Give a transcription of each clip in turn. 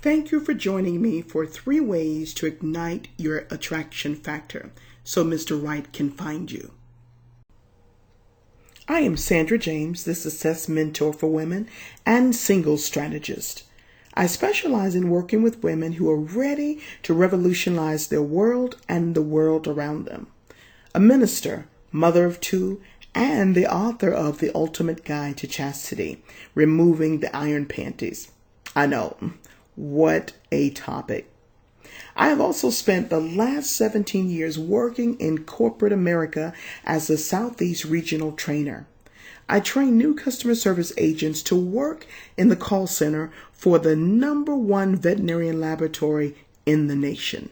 Thank you for joining me for 3 ways to ignite your attraction factor so Mr. Right can find you. I am Sandra James, the Success Mentor for Women and Single Strategist. I specialize in working with women who are ready to revolutionize their world and the world around them. A minister, mother of 2, and the author of The Ultimate Guide to Chastity, Removing the Iron Panties. I know. What a topic. I have also spent the last 17 years working in corporate America as a Southeast regional trainer. I train new customer service agents to work in the call center for the #1 veterinarian laboratory in the nation.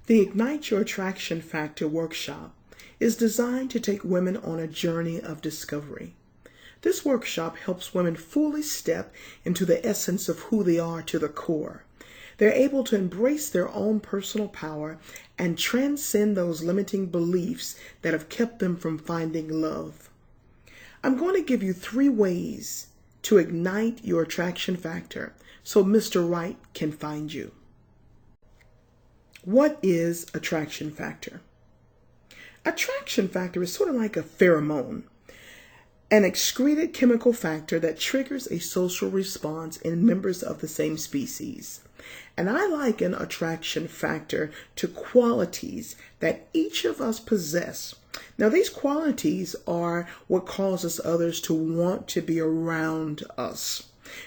The Ignite Your Attraction Factor workshop is designed to take women on a journey of discovery. This workshop helps women fully step into the essence of who they are to the core. They're able to embrace their own personal power and transcend those limiting beliefs that have kept them from finding love. I'm going to give you 3 ways to ignite your attraction factor so Mr. Right can find you. What is attraction factor? Attraction factor is sort of like a pheromone, an excreted chemical factor that triggers a social response in members of the same species. And I liken attraction factor to qualities that each of us possess. Now, these qualities are what causes others to want to be around us.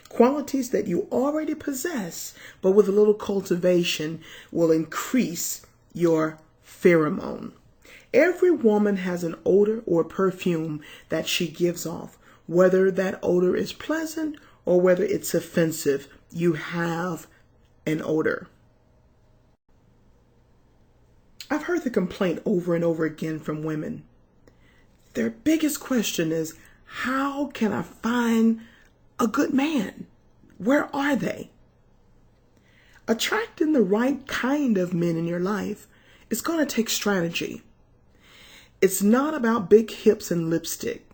Qualities that you already possess, but with a little cultivation will increase your pheromone. Every woman has an odor or perfume that she gives off. Whether that odor is pleasant or whether it's offensive, you have an odor. I've heard the complaint over and over again from women. Their biggest question is, how can I find a good man? Where are they? Attracting the right kind of men in your life is going to take strategy. It's not about big hips and lipstick.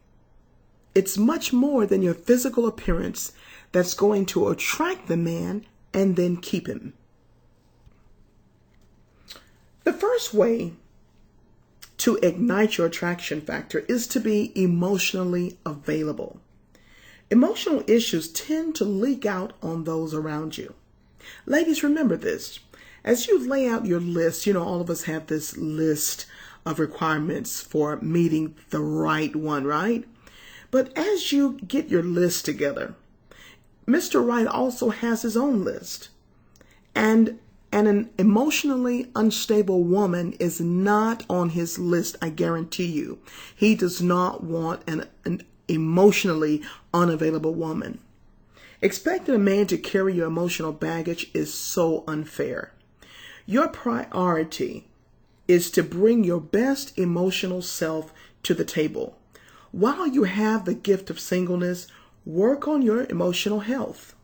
It's much more than your physical appearance that's going to attract the man and then keep him. The first way to ignite your attraction factor is to be emotionally available. Emotional issues tend to leak out on those around you. Ladies, remember this. As you lay out your list, all of us have this list of requirements for meeting the right one, right? But as you get your list together, Mr. Right also has his own list. And an emotionally unstable woman is not on his list, I guarantee you. He does not want an emotionally unavailable woman. Expecting a man to carry your emotional baggage is so unfair. Your priority is to bring your best emotional self to the table. While you have the gift of singleness, work on your emotional health.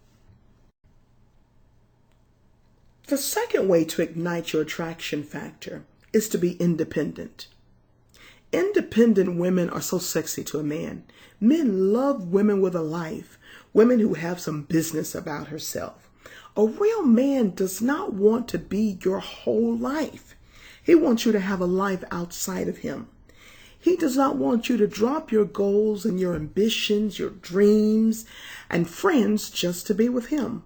The second way to ignite your attraction factor is to be independent. Independent women are so sexy to a man. Men love women with a life, women who have some business about herself. A real man does not want to be your whole life. He wants you to have a life outside of him. He does not want you to drop your goals and your ambitions, your dreams, and friends just to be with him.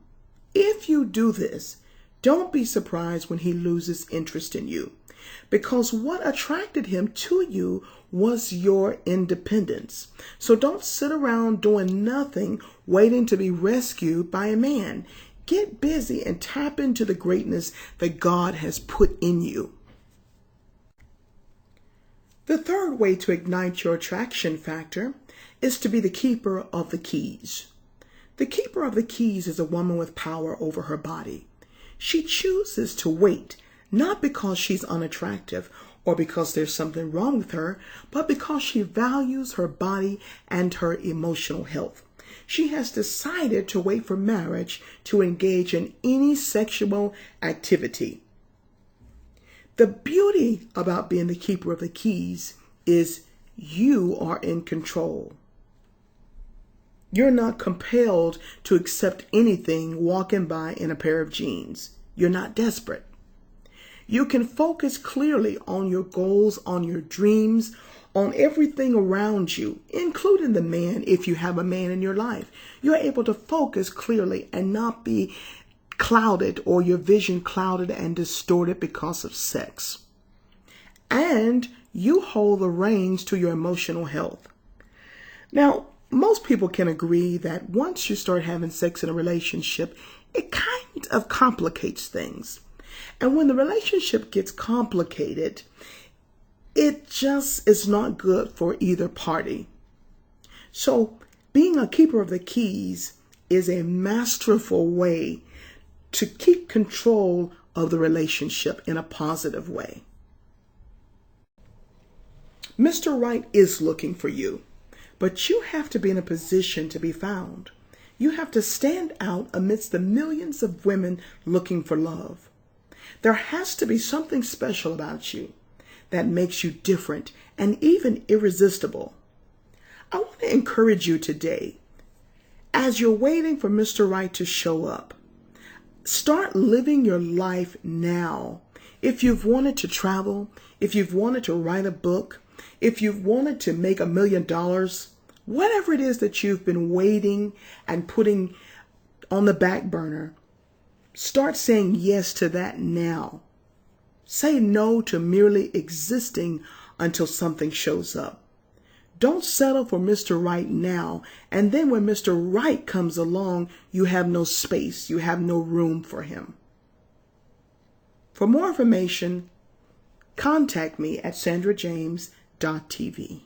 If you do this, don't be surprised when he loses interest in you, because what attracted him to you was your independence. So don't sit around doing nothing, waiting to be rescued by a man. Get busy and tap into the greatness that God has put in you. The third way to ignite your attraction factor is to be the keeper of the keys. The keeper of the keys is a woman with power over her body. She chooses to wait, not because she's unattractive or because there's something wrong with her, but because she values her body and her emotional health. She has decided to wait for marriage to engage in any sexual activity. The beauty about being the keeper of the keys is you are in control. You're not compelled to accept anything walking by in a pair of jeans. You're not desperate. You can focus clearly on your goals, on your dreams, on everything around you, including the man if you have a man in your life. You're able to focus clearly and not be clouded or your vision clouded and distorted because of sex. And you hold the reins to your emotional health. Now, most people can agree that once you start having sex in a relationship, it kind of complicates things. And when the relationship gets complicated, it just is not good for either party. So being a keeper of the keys is a masterful way to keep control of the relationship in a positive way. Mr. Right is looking for you, but you have to be in a position to be found. You have to stand out amidst the millions of women looking for love. There has to be something special about you that makes you different and even irresistible. I want to encourage you today, as you're waiting for Mr. Right to show up, start living your life now. If you've wanted to travel, if you've wanted to write a book, if you've wanted to make $1 million, whatever it is that you've been waiting and putting on the back burner, start saying yes to that now. Say no to merely existing until something shows up. Don't settle for Mr. Right now, and then when Mr. Right comes along, you have no space, you have no room for him. For more information, contact me at sandrajames.tv.